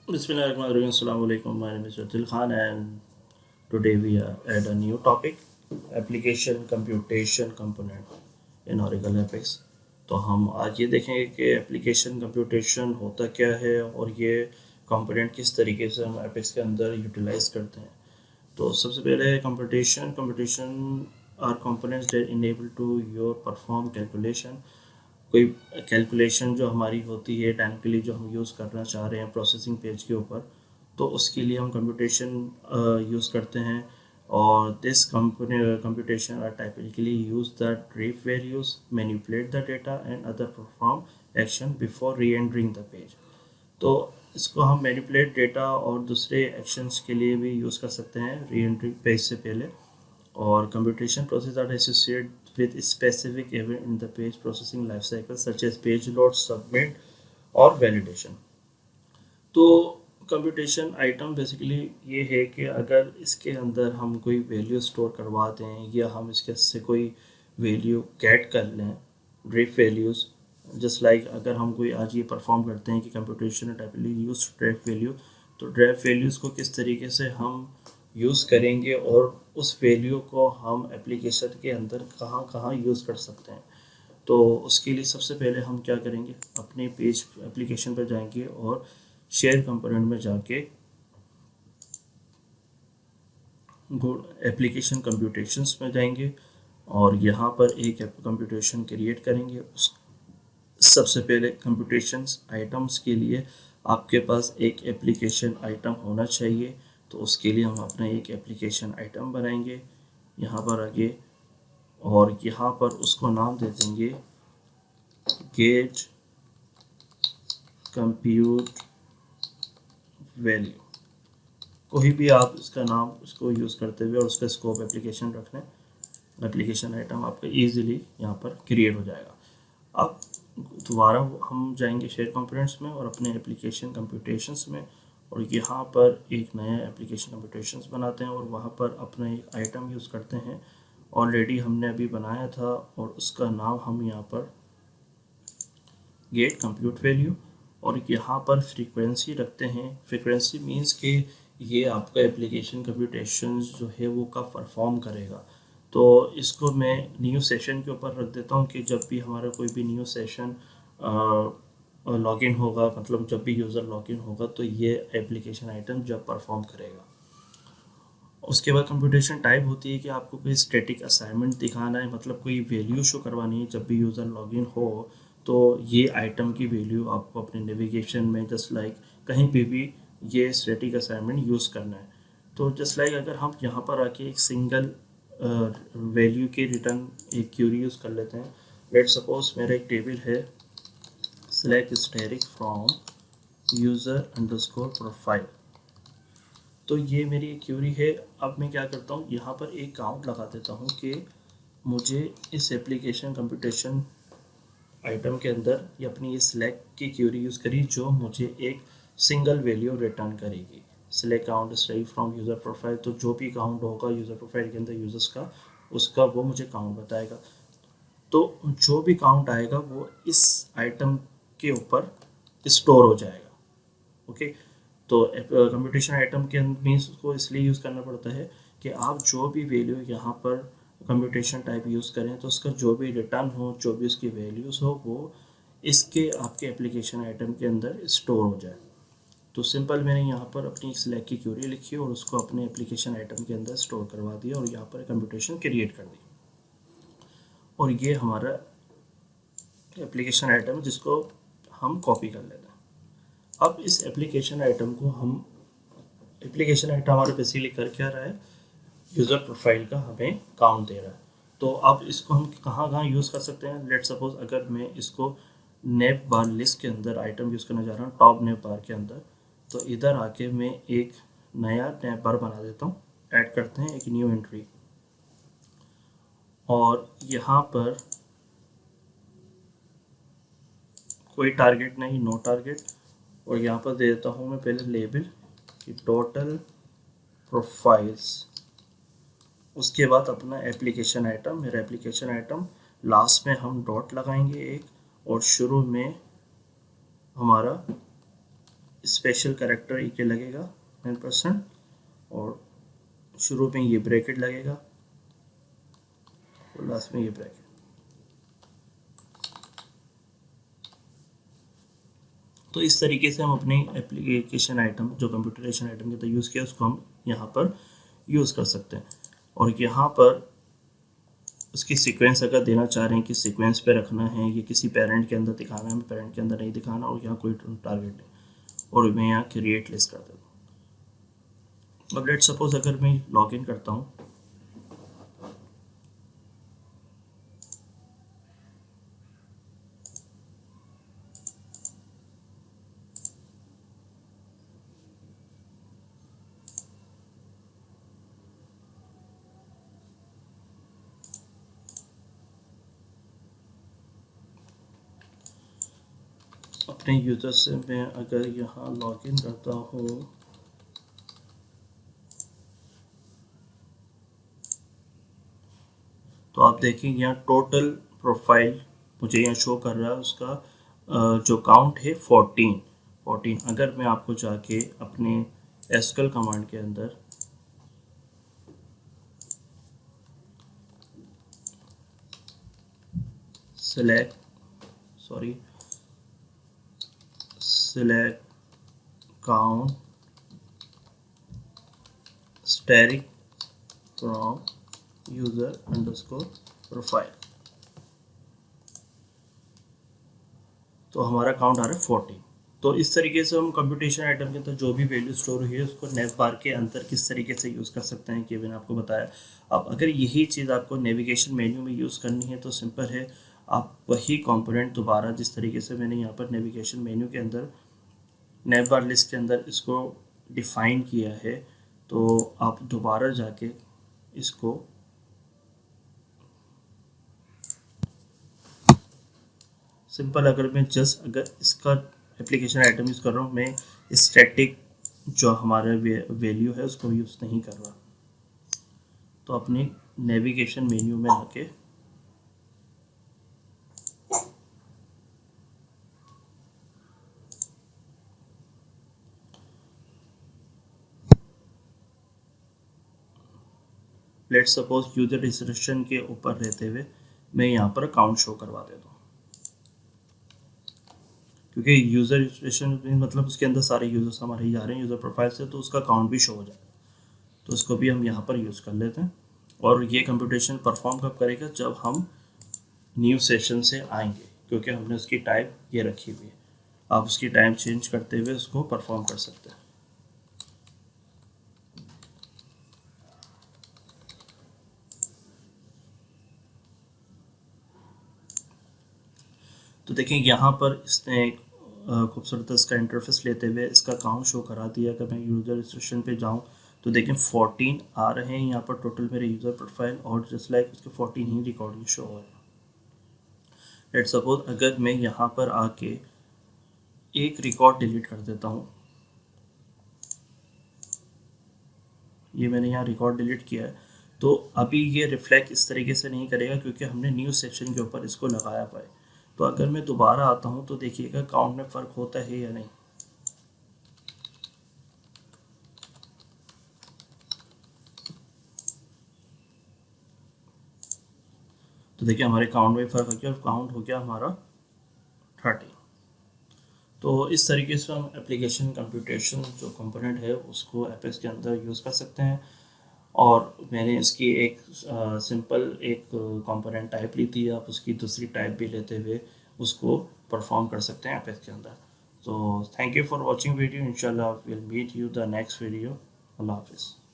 Bismillahirrahmanirrahim. Assalamu alaikum. My name is Adil Khan, and today we add a new topic: application computation component in Oracle Apex. तो हम आज ये देखेंगे कि application computation होता क्या है और ये कंपोनेंट किस तरीके से हम एपेक्स के अंदर यूटिलाइज करते हैं। तो सबसे पहले computation are components that enable to your perform calculation. कोई कैलकुलेशन जो हमारी होती है डायनेमिकली जो हम यूज़ करना चाह रहे हैं प्रोसेसिंग पेज के ऊपर, तो उसके लिए हम कंप्यूटेशन यूज़ करते हैं। और this computation are typically use the drip values, manipulate the data and other perform action before reentering the page. तो इसको हम मैनिपुलेट डेटा और दूसरे एक्शंस के लिए भी यूज़ कर सकते हैं री एंट्री पेज से पहले। और computation processes are associated with specific event in the page processing life cycle such as page load, submit और validation। तो कंप्यूटेशन आइटम बेसिकली ये है कि अगर इसके अंदर हम कोई वैल्यू स्टोर करवा दें या हम इसके से कोई वैल्यू गेट कर लें, ड्रिप वैल्यूज़, जस्ट लाइक अगर हम कोई आज ये परफॉर्म करते हैं कि कंप्यूटेशन टाइपली यूज ड्रिप वैल्यू, तो ड्रिप वैल्यूज़ को किस तरीके से हम यूज़ करेंगे और उस वैल्यू को हम एप्लीकेशन के अंदर कहाँ कहाँ यूज़ कर सकते हैं। तो उसके लिए सबसे पहले हम क्या करेंगे, अपने पेज एप्लीकेशन पर जाएंगे और शेयर कंपोनेंट में जाके एप्लीकेशन कंप्यूटेशंस में जाएंगे और यहाँ पर एक कंप्यूटेशन क्रिएट करेंगे। उस सबसे पहले कंप्यूटेशंस आइटम्स के लिए आपके पास एक एप्लीकेशन आइटम होना चाहिए, तो उसके लिए हम अपना एक एप्लीकेशन आइटम बनाएंगे यहाँ पर आगे, और यहाँ पर उसको नाम दे देंगे गेट कंप्यूट वैल्यू। कोई भी आप इसका नाम उसको यूज़ करते हुए और उसका स्कोप एप्लीकेशन रख लें, एप्लीकेशन आइटम आपका इजीली यहाँ पर क्रिएट हो जाएगा। अब दोबारा हम जाएंगे शेयर कंपोनेंट्स में और अपने एप्लीकेशन कंप्यूटेशंस में, और यहाँ पर एक नया एप्लीकेशन कंप्यूटेशंस बनाते हैं और वहाँ पर अपना एक आइटम यूज़ करते हैं ऑलरेडी हमने अभी बनाया था, और उसका नाम हम यहाँ पर गेट कंप्यूट वैल्यू, और यहाँ पर फ्रीक्वेंसी रखते हैं। फ्रीक्वेंसी मीन्स कि ये आपका एप्लीकेशन कंप्यूटेशन जो है वो कब परफॉर्म करेगा। तो इसको मैं न्यू सेशन के ऊपर रख देता हूँ कि जब भी हमारा कोई भी न्यू सेशन लॉगिन होगा, मतलब जब भी यूज़र लॉगिन होगा, तो ये एप्लीकेशन आइटम जब परफॉर्म करेगा। उसके बाद कंप्यूटेशन टाइप होती है कि आपको कोई स्टैटिक असाइनमेंट दिखाना है, मतलब कोई वैल्यू शो करवानी है जब भी यूज़र लॉगिन हो, तो ये आइटम की वैल्यू आपको अपने नेविगेशन में जस्ट लाइक कहीं पे भी ये स्टैटिक असाइनमेंट यूज़ करना है। तो जस्ट लाइक अगर हम यहाँ पर आके एक सिंगल वैल्यू के रिटर्न एक क्यूरी यूज़ कर लेते हैं। लेट सपोज मेरा एक टेबल है select static from user underscore profile, तो ये मेरी एक क्यूरी है। अब मैं क्या करता हूँ, यहाँ पर एक काउंट लगा देता हूँ कि मुझे इस एप्लीकेशन कंप्यूटेशन आइटम के अंदर ये अपनी ये सिलेक्ट की क्यूरी यूज़ करी जो मुझे एक सिंगल वैल्यू रिटर्न करेगी। Select count study from user profile, तो जो भी काउंट होगा यूज़र प्रोफाइल के अंदर यूज़र्स का, उसका वो मुझे काउंट बताएगा। तो जो भी काउंट आएगा वो इस आइटम के ऊपर स्टोर हो जाएगा। ओके, तो कंप्यूटेशन आइटम के मीन्स को इसलिए यूज़ करना पड़ता है कि आप जो भी वैल्यू यहाँ पर कंप्यूटेशन टाइप यूज़ करें, तो उसका जो भी रिटर्न हो, जो भी उसकी वैल्यूज़ हो, वो इसके आपके एप्लीकेशन आइटम के अंदर स्टोर हो जाए। तो सिंपल मैंने यहाँ पर अपनी सिलेक्ट की क्यूरी लिखी और उसको अपने एप्लीकेशन आइटम के अंदर स्टोर करवा दिया और यहाँ पर कंप्यूटेशन क्रिएट कर दी, और ये हमारा एप्लीकेशन आइटम जिसको हम कॉपी कर लेते हैं। अब इस एप्लीकेशन आइटम को हम, एप्लीकेशन आइटम हमारे बेसिकली कर क्या रहा है, यूज़र प्रोफाइल का हमें काउंट दे रहा है। तो अब इसको हम कहाँ कहाँ यूज़ कर सकते हैं। लेट सपोज अगर मैं इसको नेव बार लिस्ट के अंदर आइटम यूज़ करना चाह रहा हूँ, टॉप नेव बार के अंदर, तो इधर आके मैं एक नया नेव बार बना देता हूँ। ऐड करते हैं एक न्यू एंट्री, और यहाँ पर कोई टारगेट नहीं, नो टारगेट, और यहाँ पर दे देता हूँ मैं पहले लेबल कि टोटल प्रोफाइल्स। उसके बाद अपना एप्लीकेशन आइटम, मेरा एप्लीकेशन आइटम, लास्ट में हम डॉट लगाएंगे एक, और शुरू में हमारा स्पेशल कैरेक्टर के लगेगा 9% और शुरू में ये ब्रैकेट लगेगा और लास्ट में ये ब्रैकेट। तो इस तरीके से हम अपने एप्लीकेशन आइटम जो कंप्यूटराइजेशन आइटम के अंदर यूज़ किया उसको हम यहाँ पर यूज़ कर सकते हैं। और यहाँ पर उसकी सीक्वेंस अगर देना चाह रहे हैं कि सीक्वेंस पे रखना है, ये किसी पेरेंट के अंदर दिखाना है, पेरेंट के अंदर नहीं दिखाना, और यहाँ कोई टारगेट नहीं, और मैं यहाँ क्रिएट लिस्ट कर देता हूँ। अब लेट सपोज अगर मैं लॉग इन करता हूँ अपने यूज़र से, मैं अगर यहाँ लॉग इन करता हूँ तो आप देखेंगे यहाँ टोटल प्रोफाइल मुझे यहाँ शो कर रहा है, उसका जो काउंट है 14। अगर मैं आपको जाके अपने एसक्यूएल कमांड के अंदर select count static from user underscore profile, तो हमारा काउंट आ रहा है 14। तो इस तरीके से हम कंप्यूटेशन आइटम के अंदर जो भी वैल्यू स्टोर हुई है उसको नेव बार के अंदर किस तरीके से यूज़ कर सकते हैं कि मैंने आपको बताया। अब अगर यही चीज़ आपको नेविगेशन मेन्यू में यूज़ करनी है तो सिंपल है, आप वही कंपोनेंट दोबारा जिस तरीके से मैंने यहाँ पर नेविगेशन मेन्यू के अंदर नेव बार लिस्ट के अंदर इसको डिफ़ाइन किया है, तो आप दोबारा जाके इसको सिंपल, अगर मैं जस्ट अगर इसका एप्लीकेशन आइटम यूज़ कर रहा हूँ, मैं स्टैटिक जो हमारा वैल्यू है उसको यूज़ नहीं कर रहा, तो अपने नेविगेशन मेन्यू में आके लेट्स सपोज यूजर रजिस्ट्रेशन के ऊपर रहते हुए मैं यहाँ पर अकाउंट शो करवा देता हूँ, क्योंकि यूज़र रजिस्ट्रेशन मतलब उसके अंदर सारे यूज़र्स हमारे ही जा रहे हैं यूज़र प्रोफाइल से, तो उसका अकाउंट भी शो हो जाएगा। तो इसको भी हम यहाँ पर यूज़ कर लेते हैं। और ये कंप्यूटेशन परफॉर्म कब करेगा, जब हम न्यू सेशन से आएंगे, क्योंकि हमने उसकी टाइप ये रखी हुई है। आप उसकी टाइम चेंज करते हुए उसको परफॉर्म कर सकते हैं। तो देखें यहाँ पर इसने एक खूबसूरत इसका इंटरफेस लेते हुए इसका अकाउंट शो करा दिया। अगर मैं यूज़र रजिस्ट्रेशन पे जाऊँ तो देखें 14 आ रहे हैं यहाँ पर टोटल मेरे यूज़र प्रोफाइल, और जस्ट लाइक उसके 14 ही रिकॉर्डिंग शो हो रहा है। लेट्स सपोज अगर मैं यहाँ पर आके एक रिकॉर्ड डिलीट कर देता हूँ, ये मैंने यहाँ रिकॉर्ड डिलीट किया है, तो अभी ये रिफ्लेक्ट इस तरीके से नहीं करेगा क्योंकि हमने न्यू सेक्शन के ऊपर इसको लगाया हुआ है। तो अगर मैं दोबारा आता हूँ तो देखिएगा काउंट में फ़र्क होता है या नहीं। तो देखिए हमारे काउंट में फ़र्क हो गया और काउंट हो गया हमारा 30। तो इस तरीके से हम एप्लीकेशन कंप्यूटेशन जो कंपोनेंट है उसको एपेक्स के अंदर यूज़ कर सकते हैं। और मैंने इसकी एक सिंपल एक कंपोनेंट टाइप ली थी, आप उसकी दूसरी टाइप भी लेते हुए उसको परफॉर्म कर सकते हैं एपेक्स के अंदर। तो thank you for watching video, इंशाल्लाह will meet you the next video. अल्लाह हाफिज़।